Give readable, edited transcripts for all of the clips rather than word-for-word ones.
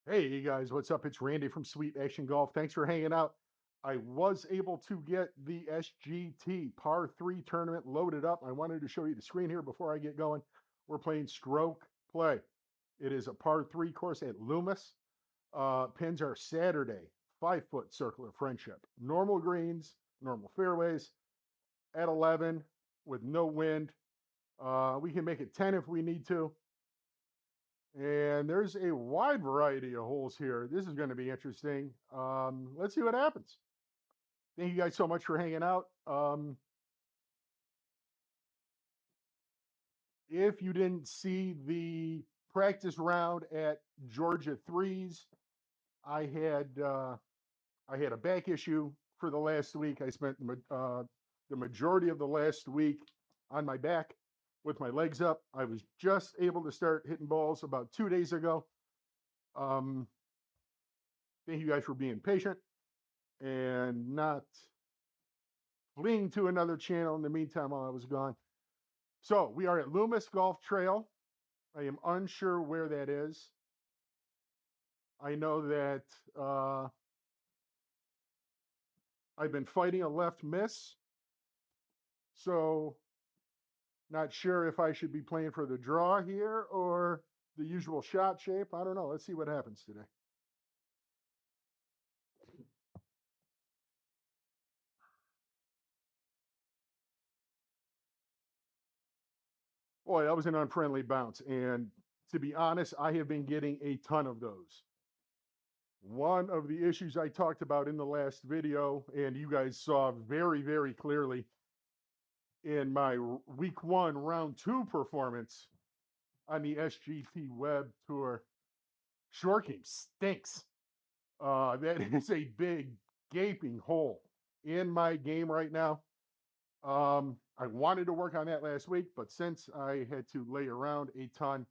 Hey, you guys, what's up? It's Randy from SweetActionGolf. Thanks for hanging out. I was able to get the SGT Par-3 Tournament loaded up. I wanted to show you the screen here before I get going. We're playing stroke play. It is a par-3 course at Loomis. Pins are Saturday, 5-foot circular friendship. Normal greens, normal fairways at 11 with no wind. We can make it 10 if we need to. And there's a wide variety of holes here. This is going to be interesting. Let's see what happens. Thank you guys so much for hanging out. If you didn't see the practice round at Georgia Threes, I had I had a back issue for the last week. I spent the majority of the last week on my back with my legs up. I was just able to start hitting balls about 2 days ago. Um, Thank you guys for being patient and not fleeing to another channel in the meantime while I was gone. So we are at Loomis Golf Trail. I am unsure where that is. I know that I've been fighting a left miss. So not sure if I should be playing for the draw here or the usual shot shape. I don't know. Let's see what happens today. Boy, that was an unfriendly bounce. And to be honest, I have been getting a ton of those. One of the issues I talked about in the last video, and you guys saw very, very clearly in my week 1, round 2 performance on the SGT Web Tour, short game stinks. That is a big, gaping hole in my game right now. I wanted to work on that last week, but since I had to lay around a ton,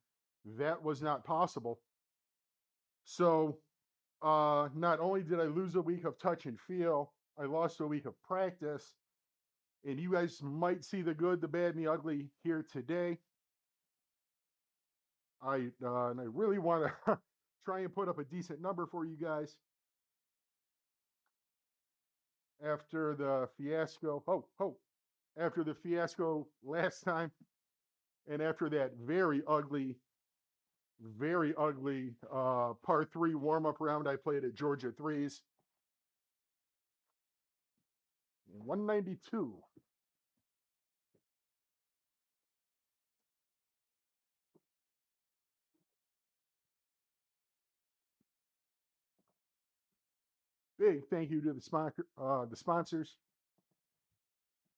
that was not possible. So not only did I lose a week of touch and feel, I lost a week of practice. And you guys might see the good, the bad, and the ugly here today. And I really want to try and put up a decent number for you guys after the fiasco. After the fiasco last time, and after that very ugly par-3 warm-up round I played at Georgia Threes. 192. Big thank you to the sponsors.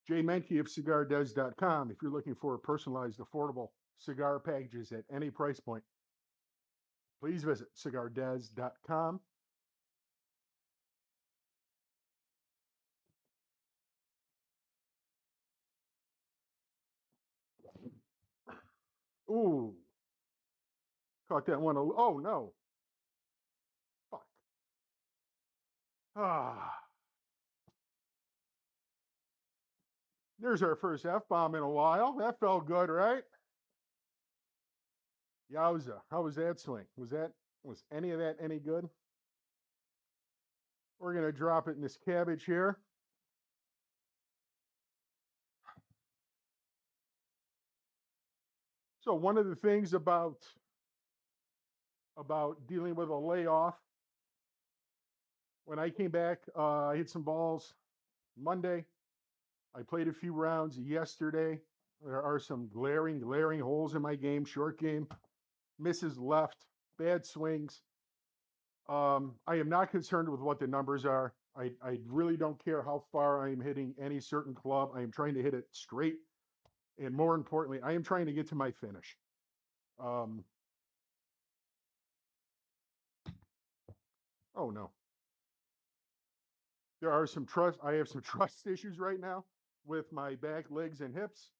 Jay Menke of CigarDes.com. If you're looking for personalized, affordable cigar packages at any price point, please visit CigarDes.com. Ooh, caught that one. Oh, no. Fuck. Ah, there's our first F-bomb in a while. That felt good, right? Yowza. How was that swing? Was any of that any good? We're going to drop it in this cabbage here. So one of the things about dealing with a layoff, when I came back, I hit some balls Monday. I played a few rounds yesterday. There are some glaring holes in my game. Short game, misses left, bad swings. I am not concerned with what the numbers are. I really don't care how far I am hitting any certain club. I am trying to hit it straight. And more importantly, I am trying to get to my finish. Um, oh no. I have some trust issues right now with my back, legs, and hips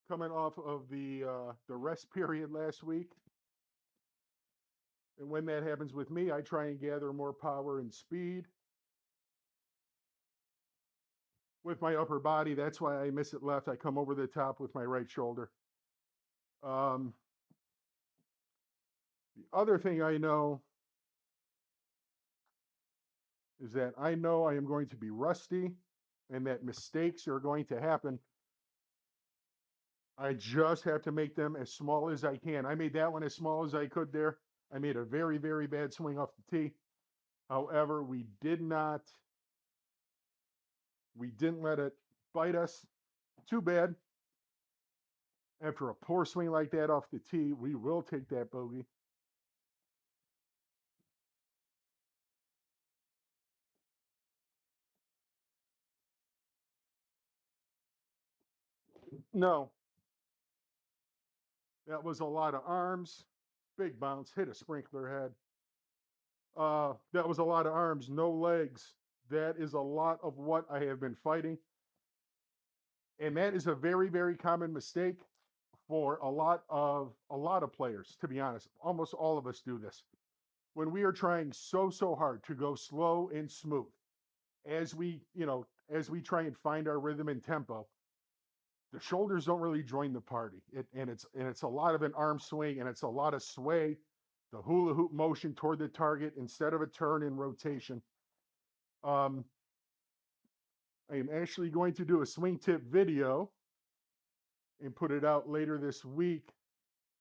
coming off of the rest period last week. And when that happens with me, I try and gather more power and speed with my upper body. That's why I miss it left. I come over the top with my right shoulder. Um, the other thing I know is that I know I am going to be rusty and that mistakes are going to happen. I just have to make them as small as I can. I made that one as small as I could there. I made a very, very bad swing off the tee. However, we didn't let it bite us too bad. After a poor swing like that off the tee, we will take that bogey. No, that was a lot of arms, big bounce, hit a sprinkler head. That was a lot of arms, no legs. That is a lot of what I have been fighting. And that is a very, very common mistake for a lot of players, to be honest. Almost all of us do this. When we are trying so hard to go slow and smooth, as we try and find our rhythm and tempo, the shoulders don't really join the party. And it's a lot of an arm swing and it's a lot of sway, the hula hoop motion toward the target instead of a turn in rotation. Um, I am actually going to do a swing tip video and put it out later this week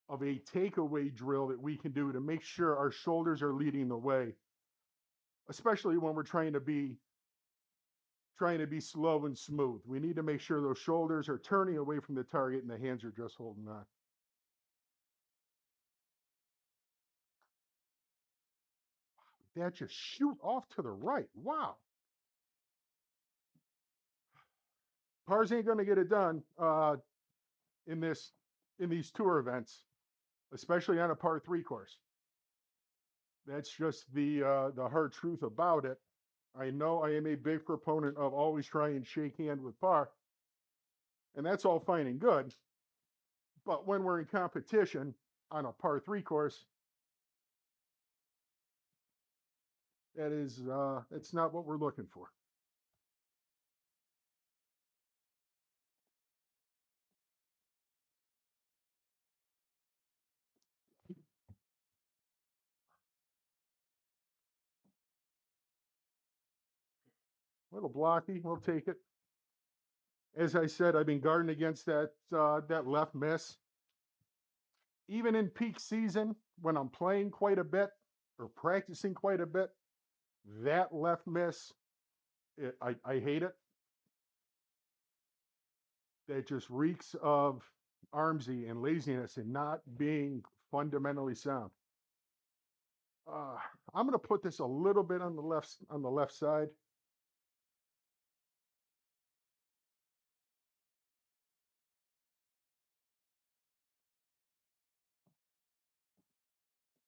of a takeaway drill that we can do to make sure our shoulders are leading the way, especially when we're trying to be slow and smooth. We need to make sure those shoulders are turning away from the target and the hands are just holding on. That just shoot off to the right. Wow. Pars ain't going to get it done in this in these tour events, especially on a par three course. That's just the hard truth about it. I know I am a big proponent of always trying and shake hand with par, and that's all fine and good. But when we're in competition on a par three course, that's not what we're looking for. A little blocky, we'll take it. As I said, I've been guarding against that left miss. Even in peak season, when I'm playing quite a bit or practicing quite a bit, that left miss, I hate it. That just reeks of armsy and laziness and not being fundamentally sound. Uh, I'm going to put this a little bit on the left side.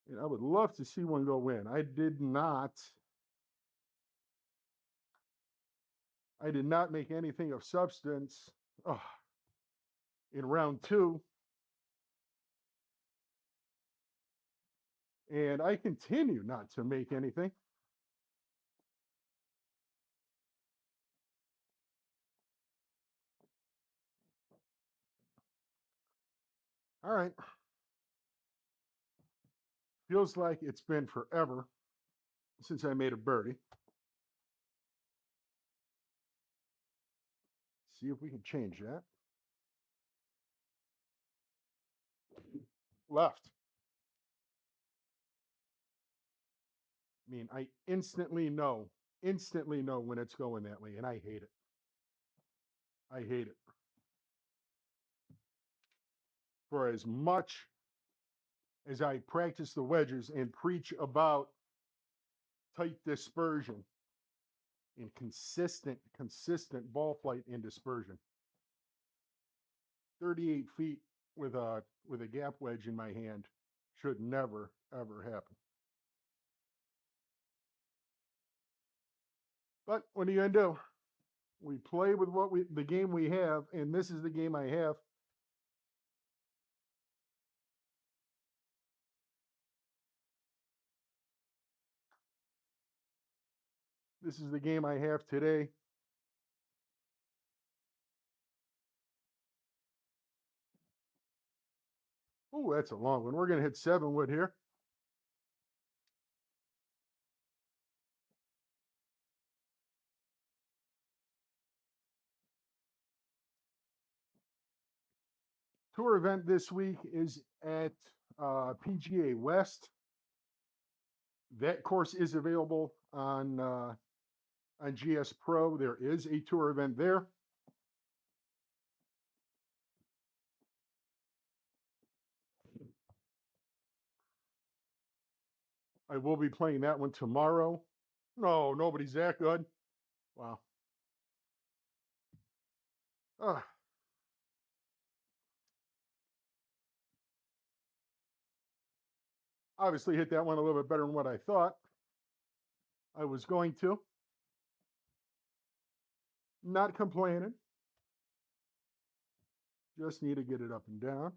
And I would love to see one go in. I did not make anything of substance in round two, and I continue not to make anything. All right. Feels like it's been forever since I made a birdie. See if we can change that. Left. I mean, I instantly know when it's going that way, and I hate it. I hate it. For as much as I practice the wedges and preach about tight dispersion and consistent ball flight and dispersion, 38 feet with a gap wedge in my hand should never ever happen. But what are you gonna do? We play with the game we have, and this is the game I have. This is the game I have today. Oh, that's a long one. We're gonna hit 7 wood here. tour event this week is at PGA West. That course is available on GSPRO. There is a tour event there. I will be playing that one tomorrow. No, nobody's that good. Wow. Obviously hit that one a little bit better than what I thought I was going to. Not complaining. Just need to get it up and down.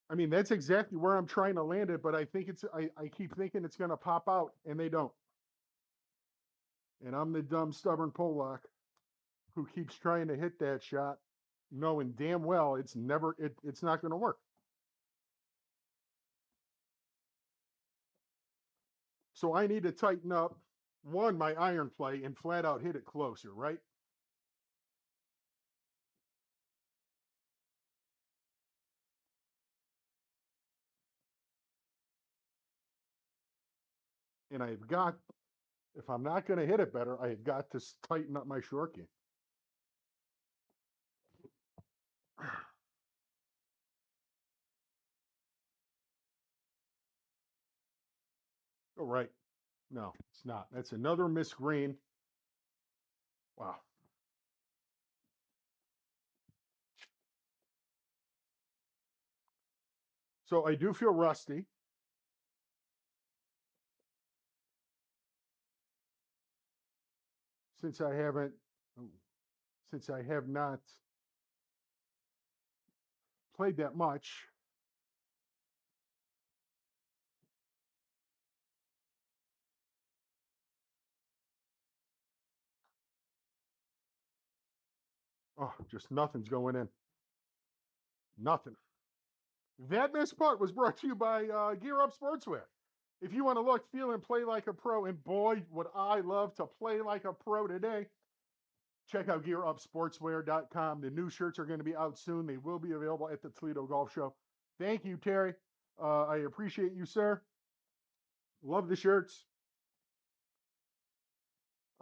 I mean, that's exactly where I'm trying to land it, but I think I keep thinking it's going to pop out, and they don't. And I'm the dumb, stubborn Pollock who keeps trying to hit that shot, knowing damn well it's not going to work. So I need to tighten up, one, my iron play and flat out hit it closer, right? And I've got, if I'm not going to hit it better, I've got to tighten up my short game. Oh, right. No, it's not. That's another missed green. Wow. So I do feel rusty. Since I haven't, since I have not played that much. Oh, just nothing's going in. Nothing. That missed putt was brought to you by Gear Up Sportswear. If you want to look, feel, and play like a pro, and boy, would I love to play like a pro today, check out gearupsportswear.com. The new shirts are going to be out soon. They will be available at the Toledo Golf Show. Thank you, Terry. I appreciate you, sir. Love the shirts.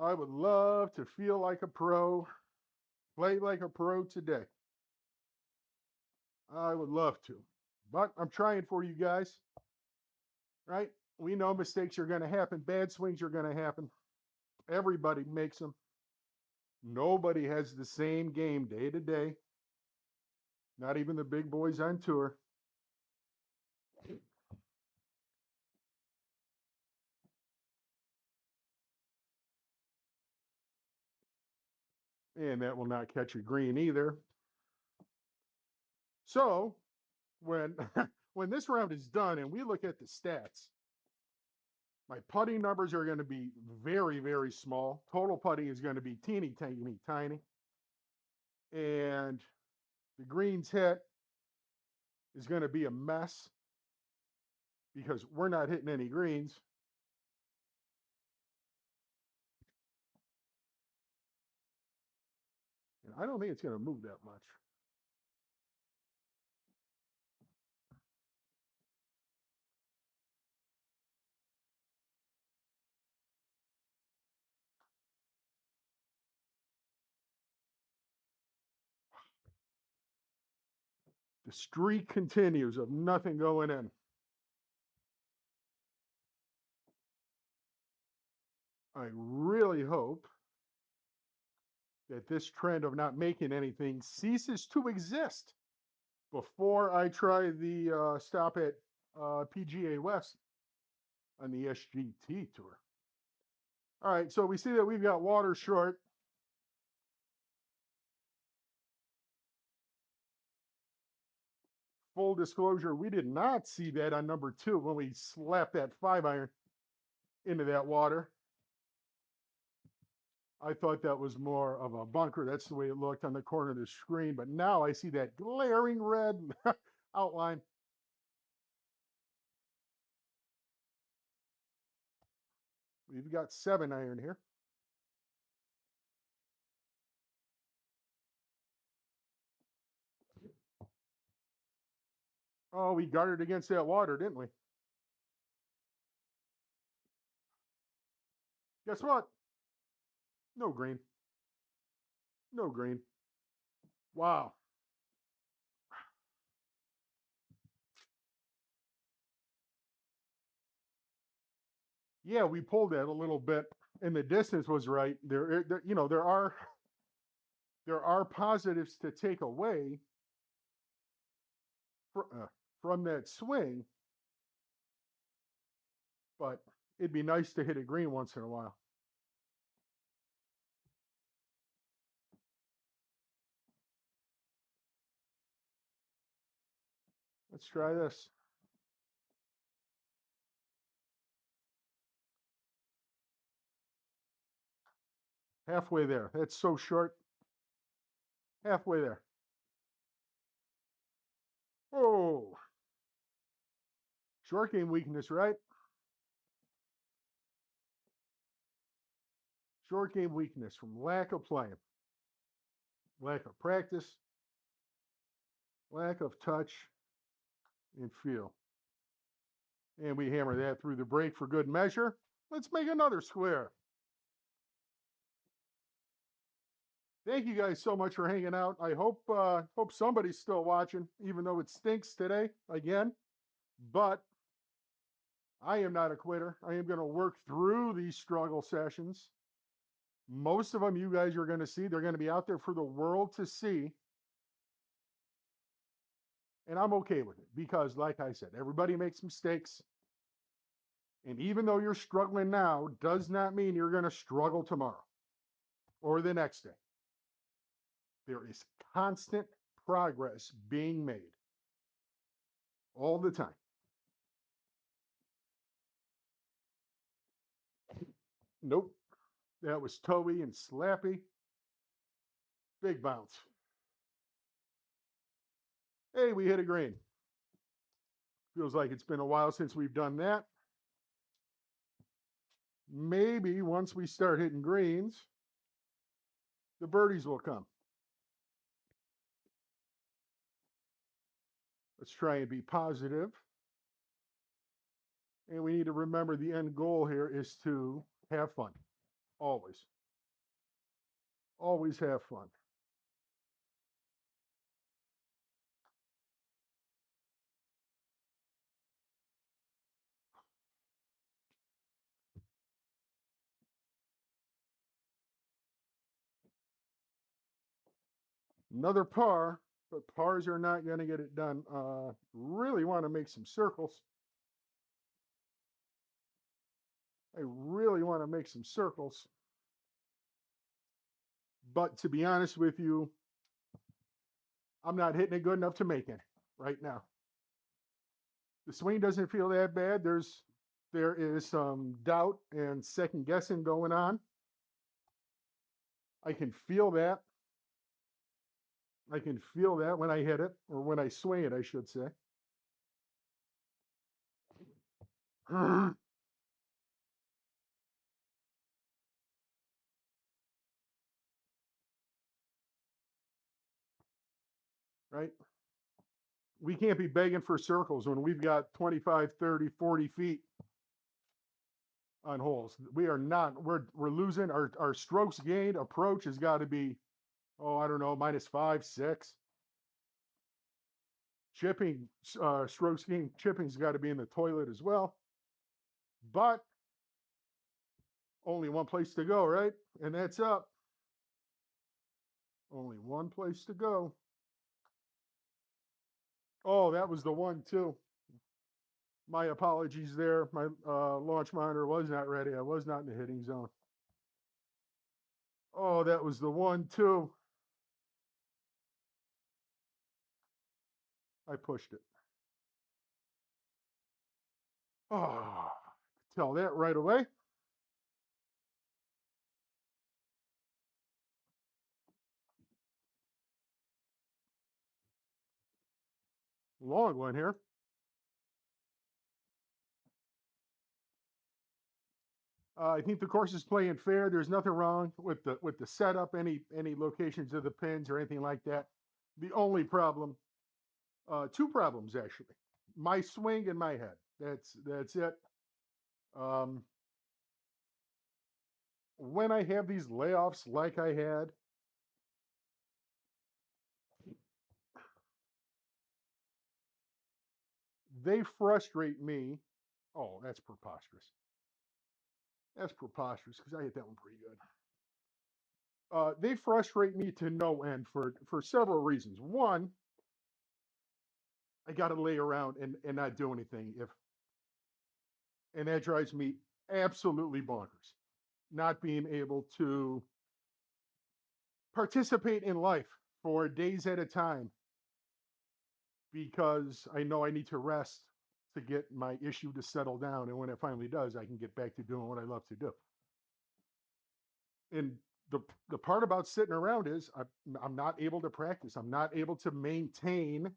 I would love to feel like a pro, play like a pro today. I would love to, but I'm trying for you guys, right? We know mistakes are going to happen. Bad swings are going to happen. Everybody makes them. Nobody has the same game day to day. Not even the big boys on tour. And that will not catch a green either. So when when this round is done and we look at the stats, my putting numbers are going to be very, very small. Total putting is going to be teeny, tiny, tiny. And the greens hit is going to be a mess because we're not hitting any greens. And I don't think it's going to move that much. The streak continues of nothing going in. I really hope that this trend of not making anything ceases to exist before I try the stop at PGA West on the SGT Tour. All right, so we see that we've got water short. Full disclosure, we did not see that on number 2 when we slapped that 5-iron into that water. I thought that was more of a bunker. That's the way it looked on the corner of the screen. But now I see that glaring red outline. We've got 7-iron here. Oh, we guarded against that water, didn't we? Guess what? No green. No green. Wow. Yeah, we pulled that a little bit, and the distance was right. You know, there are positives to take away from that swing, but it'd be nice to hit a green once in a while. Let's try this. Halfway there. That's so short. Halfway there. Oh, short game weakness, right? Short game weakness from lack of playing, lack of practice, lack of touch and feel. And we hammer that through the break for good measure. Let's make another square. Thank you guys so much for hanging out. I hope somebody's still watching, even though it stinks today again. But I am not a quitter. I am going to work through these struggle sessions. Most of them you guys are going to see. They're going to be out there for the world to see. And I'm okay with it because, like I said, everybody makes mistakes. And even though you're struggling now, does not mean you're going to struggle tomorrow or the next day. There is constant progress being made all the time. Nope. That was toey and slappy. Big bounce. Hey, we hit a green. Feels like it's been a while since we've done that. Maybe once we start hitting greens, the birdies will come. Let's try and be positive. And we need to remember the end goal here is to have fun. Always. Always have fun. Another par, but pars are not going to get it done. Really want to make some circles. I really want to make some circles. But to be honest with you, I'm not hitting it good enough to make it right now. The swing doesn't feel that bad. There is some doubt and second guessing going on. I can feel that. I can feel that when I hit it, or when I swing it, I should say. Right? We can't be begging for circles when we've got 25, 30, 40 feet on holes. We are not, we're losing our strokes gained approach has got to be, oh, I don't know, -5, 6. Chipping, strokes gained, chipping's got to be in the toilet as well. But only one place to go, right? And that's up. Only one place to go. Oh, that was the one too. My apologies there. My launch monitor was not ready. I was not in the hitting zone. Oh, that was the one too. I pushed it. Oh, tell that right away. Long one here. I think the course is playing fair. There's nothing wrong with the setup, any locations of the pins or anything like that. The only problem, two problems actually, my swing and my head. That's it. Um, when I have these layoffs like I had, they frustrate me. Oh, that's preposterous. That's preposterous because I hit that one pretty good. They frustrate me to no end for several reasons. One, I got to lay around and not do anything and that drives me absolutely bonkers. Not being able to participate in life for days at a time because I know I need to rest to get my issue to settle down. And when it finally does, I can get back to doing what I love to do. And the the part about sitting around is I'm not able to practice. I'm not able to maintain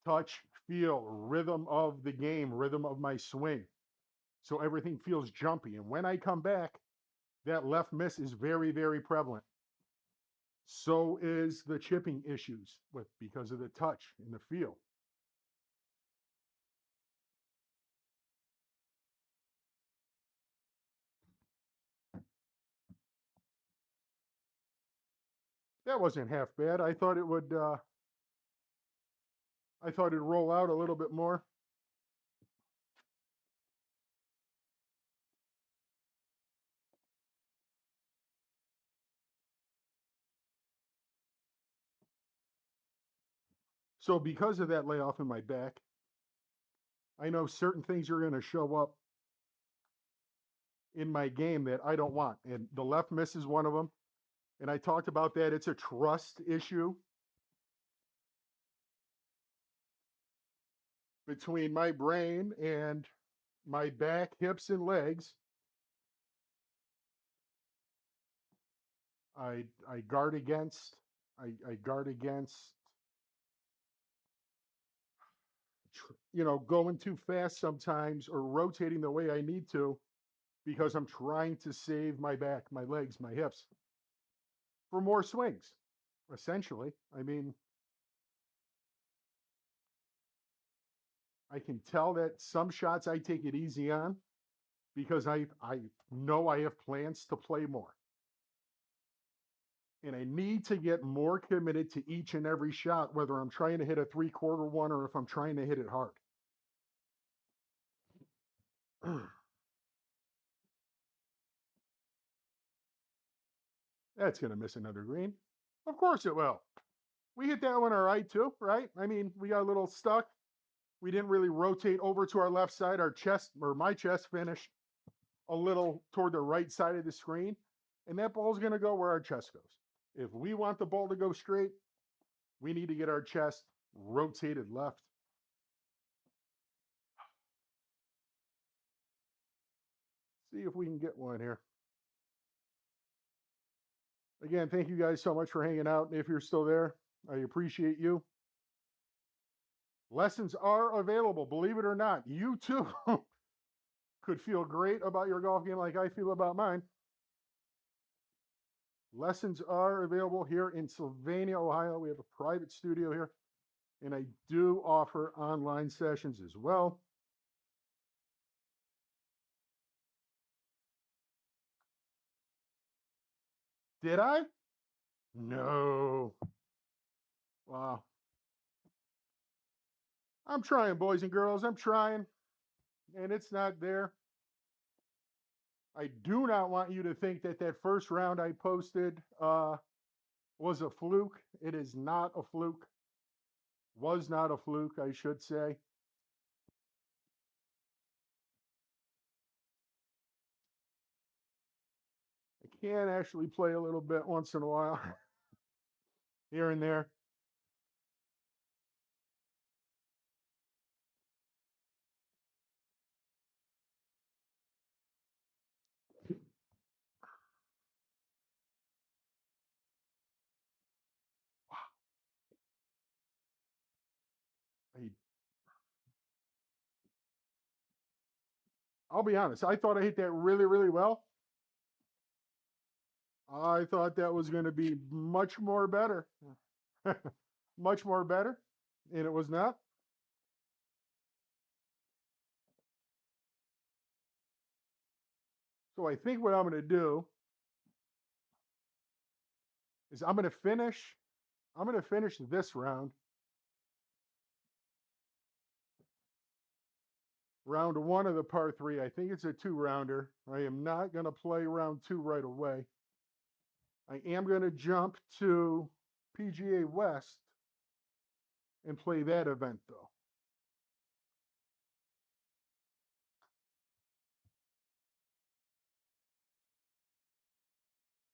touch, feel, rhythm of the game, rhythm of my swing. So everything feels jumpy. And when I come back, that left miss is very, very prevalent. So is the chipping issues with because of the touch and the feel. That wasn't half bad. I thought it would. I thought it'd roll out a little bit more. So because of that layoff in my back, I know certain things are going to show up in my game that I don't want, and the left miss is one of them. And I talked about that. It's a trust issue between my brain and my back, hips, and legs. I guard against. I guard against. Going too fast sometimes or rotating the way I need to because I'm trying to save my back, my legs, my hips for more swings. Essentially, I mean, I can tell that some shots I take it easy on because I know I have plans to play more. And I need to get more committed to each and every shot, whether I'm trying to hit a 3/4 one or if I'm trying to hit it hard. That's going to miss another green. Of course it will. We hit that one all right too, right? I mean, we got a little stuck. We didn't really rotate over to our left side. Our chest, or my chest, finished a little toward the right side of the screen. And that ball's going to go where our chest goes. If we want the ball to go straight, we need to get our chest rotated left. See if we can get one here. Again, thank you guys so much for hanging out. If you're still there, I appreciate you. Lessons are available, believe it or not. You too could feel great about your golf game like I feel about mine. Lessons are available here in Sylvania, Ohio. We have a private studio here, and I do offer online sessions as well. Did I? No. Wow. I'm trying, boys and girls. I'm trying, and it's not there. I do not want you to think that that first round I posted was a fluke. It is not a fluke. Was not a fluke, I should say. I can actually play a little bit once in a while, here and there. I I'll be honest. I thought I hit that really, really well. I thought that was going to be much more better. Much more better. And it was not. So I think what I'm going to do is I'm going to finish this round. Round one of the par three. I think it's a 2-rounder. I am not going to play round two right away. I am going to jump to PGA West and play that event though.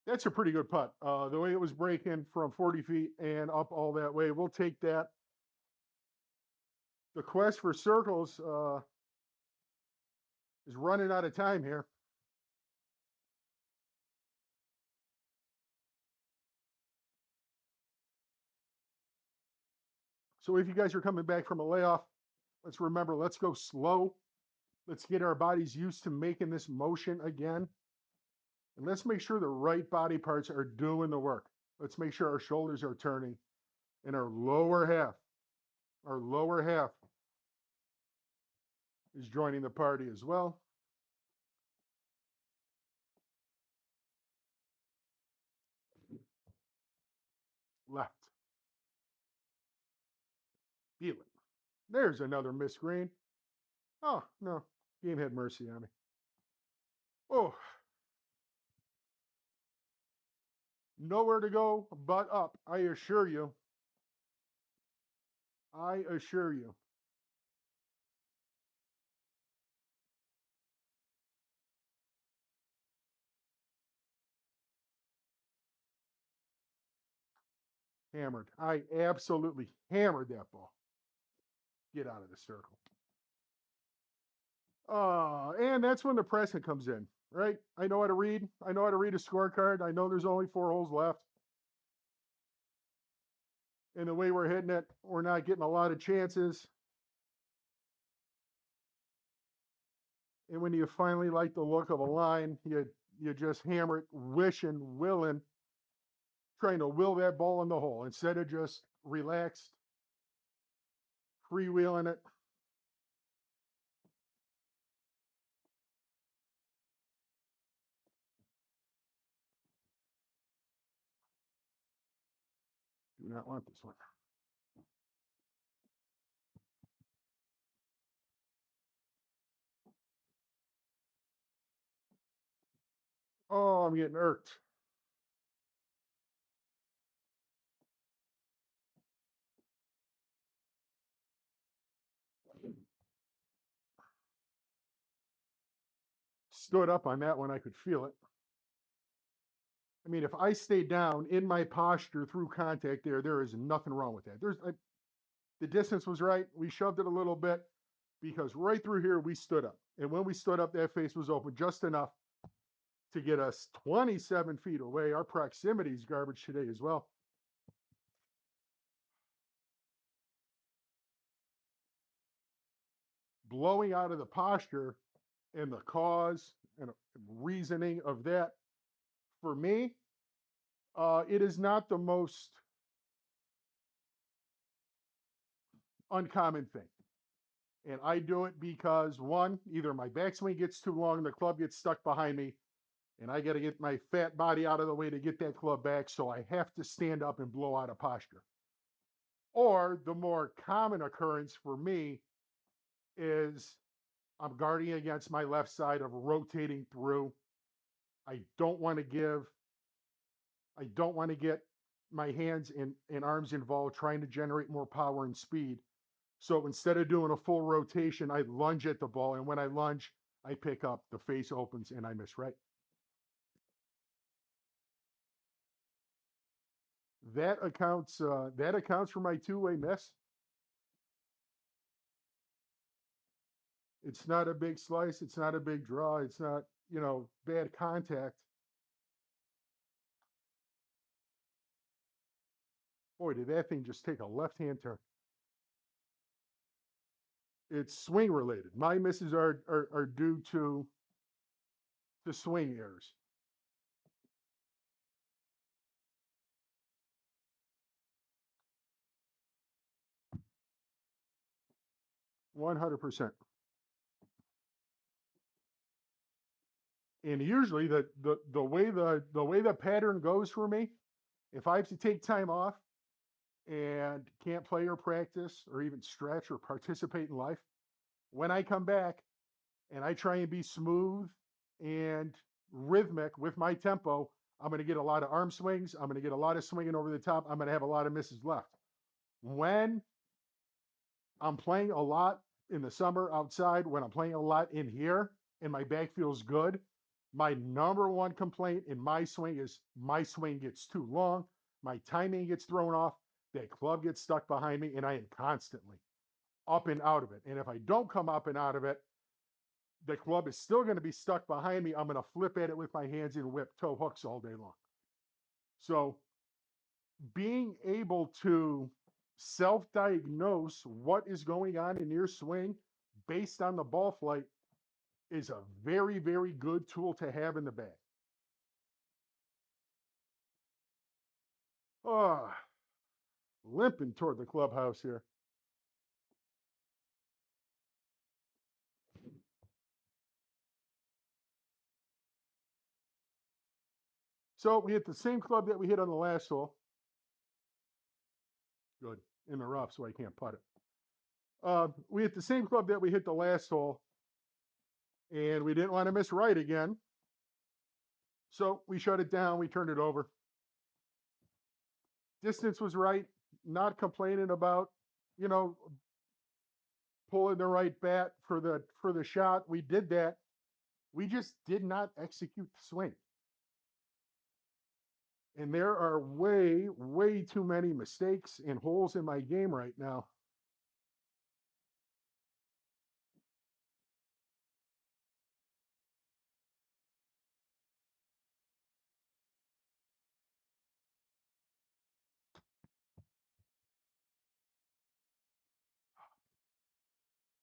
That's a pretty good putt. The way it was breaking from 40 feet and up all that way, we'll take that. The quest for circles is running out of time here. So if you guys are coming back from a layoff, let's remember, let's go slow. Let's get our bodies used to making this motion again. And let's make sure the right body parts are doing the work. Let's make sure our shoulders are turning and our lower half is joining the party as well. Left. Feel it. There's another missed green. Oh, no. Game had mercy on me. Oh, nowhere to go but up. I assure you. I assure you. Hammered. I absolutely hammered that ball. Get out of the circle. And that's when the pressing comes in, right? I know how to read. I know how to read a scorecard. I know there's only 4 holes left. And the way we're hitting it, we're not getting a lot of chances. And when you finally like the look of a line, you just hammer it, wishing, willing, trying to will that ball in the hole instead of just relaxed, freewheeling it. Do not want this one. Oh, I'm getting irked. Stood up on that one. I could feel it. I mean, if I stay down in my posture through contact there is nothing wrong with that. The distance was right. We shoved it a little bit because right through here we stood up. And when we stood up, that face was open just enough to get us 27 feet away. Our proximity is garbage today as well. Blowing out of the posture and the cause and reasoning of that, for me, it is not the most uncommon thing. And I do it because one, either my backswing gets too long, the club gets stuck behind me, and I got to get my fat body out of the way to get that club back. So I have to stand up and blow out of posture. Or the more common occurrence for me is I'm guarding against my left side of rotating through. I don't want to get my hands and arms involved trying to generate more power and speed. So instead of doing a full rotation, I lunge at the ball. And when I lunge, I pick up, the face opens, and I miss right. That accounts for my two-way miss. It's not a big slice. It's not a big draw. It's not, bad contact. Boy, did that thing just take a left-hand turn. It's swing related. My misses are due to swing errors. %100%. And usually the way the pattern goes for me, if I have to take time off and can't play or practice or even stretch or participate in life, when I come back and I try and be smooth and rhythmic with my tempo, I'm going to get a lot of arm swings. I'm going to get a lot of swinging over the top. I'm going to have a lot of misses left. When I'm playing a lot in the summer outside, when I'm playing a lot in here and my back feels good, my number one complaint in my swing is my swing gets too long, my timing gets thrown off, that club gets stuck behind me, and I am constantly up and out of it. And if I don't come up and out of it, the club is still going to be stuck behind me. I'm going to flip at it with my hands and whip toe hooks all day long. So being able to self-diagnose what is going on in your swing based on the ball flight is a very, very good tool to have in the bag. Oh, limping toward the clubhouse here. So we hit the same club that we hit on the last hole. Good. In the rough, so I can't putt it. We hit the same club that we hit the last hole, and we didn't want to miss right again. So we shut it down. We turned it over. Distance was right. Not complaining about, you know, pulling the right bat for the shot. We did that. We just did not execute the swing. And there are way, way too many mistakes and holes in my game right now.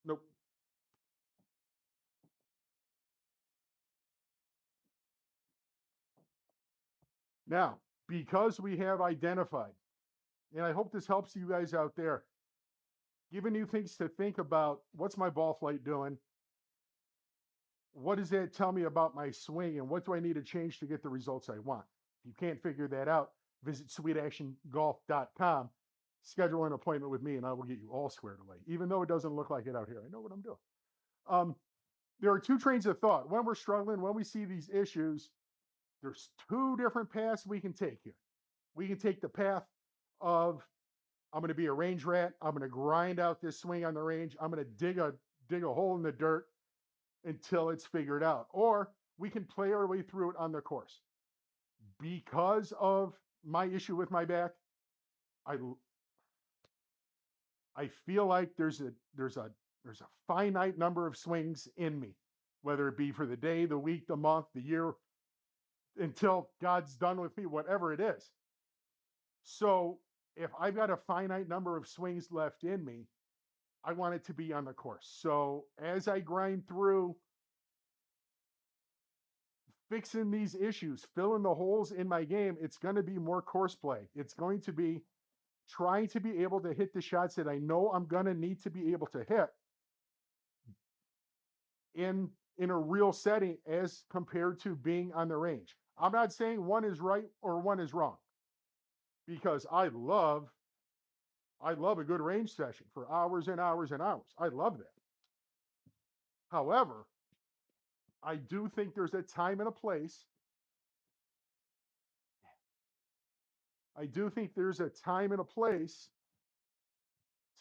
Nope. Now, because we have identified, and I hope this helps you guys out there, giving you things to think about. What's my ball flight doing? What does that tell me about my swing? And what do I need to change to get the results I want? If you can't figure that out, visit SweetActionGolf.com, schedule an appointment with me, and I will get you all squared away, even though it doesn't look like it out here. I know what I'm doing. There are two trains of thought. When we're struggling, when we see these issues, there's two different paths we can take here. We can take the path of, I'm going to be a range rat. I'm going to grind out this swing on the range. I'm going to dig a hole in the dirt until it's figured out. Or we can play our way through it on the course. Because of my issue with my back, I feel like there's a finite number of swings in me, whether it be for the day, the week, the month, the year, until God's done with me, whatever it is. So if I've got a finite number of swings left in me, I want it to be on the course. So as I grind through fixing these issues, filling the holes in my game, it's going to be more course play. It's going to be trying to be able to hit the shots that I know I'm going to need to be able to hit in a real setting as compared to being on the range. I'm not saying one is right or one is wrong, because I love a good range session for hours and hours and hours. I love that. However, I do think there's a time and a place. I do think there's a time and a place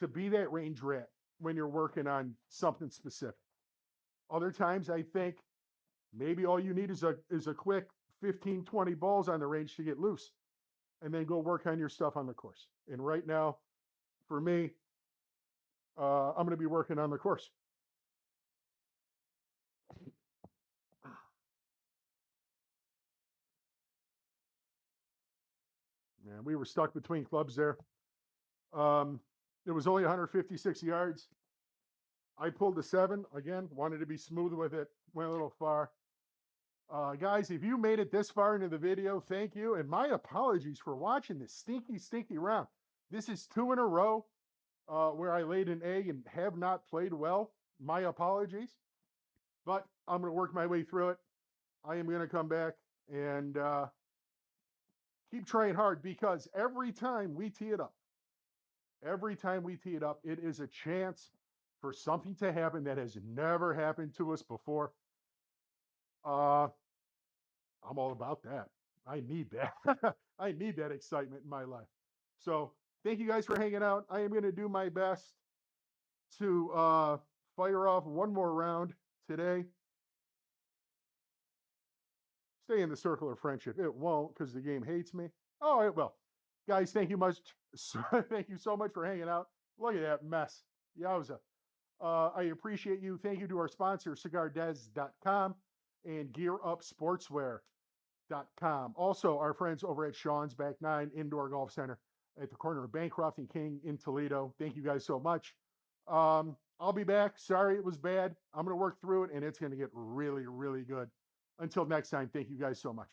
to be that range rat when you're working on something specific. Other times I think maybe all you need is a quick 15, 20 balls on the range to get loose, and then go work on your stuff on the course. And right now, for me, I'm going to be working on the course. Man, we were stuck between clubs there. It was only 156 yards. I pulled a 7. Again, wanted to be smooth with it. Went a little far. Guys, if you made it this far into the video, thank you. And my apologies for watching this stinky, stinky round. This is 2 in a row where I laid an egg and have not played well. My apologies. But I'm going to work my way through it. I am going to come back and keep trying hard, because every time we tee it up, it is a chance for something to happen that has never happened to us before. Uh, I'm all about that. I need that. I need that excitement in my life. So thank you guys for hanging out. I am going to do my best to fire off one more round today. Stay in the circle of friendship. It won't, because the game hates me. Oh, it will. Guys, thank you much. Thank you so much for hanging out. Look at that mess. Yowza. I appreciate you. Thank you to our sponsor, CigarDez.com and GearUpSportswear.com. Also, our friends over at Sean's Back Nine Indoor Golf Center at the corner of Bancroft and King in Toledo. Thank you guys so much. I'll be back. Sorry it was bad. I'm going to work through it, and it's going to get really, really good. Until next time, thank you guys so much.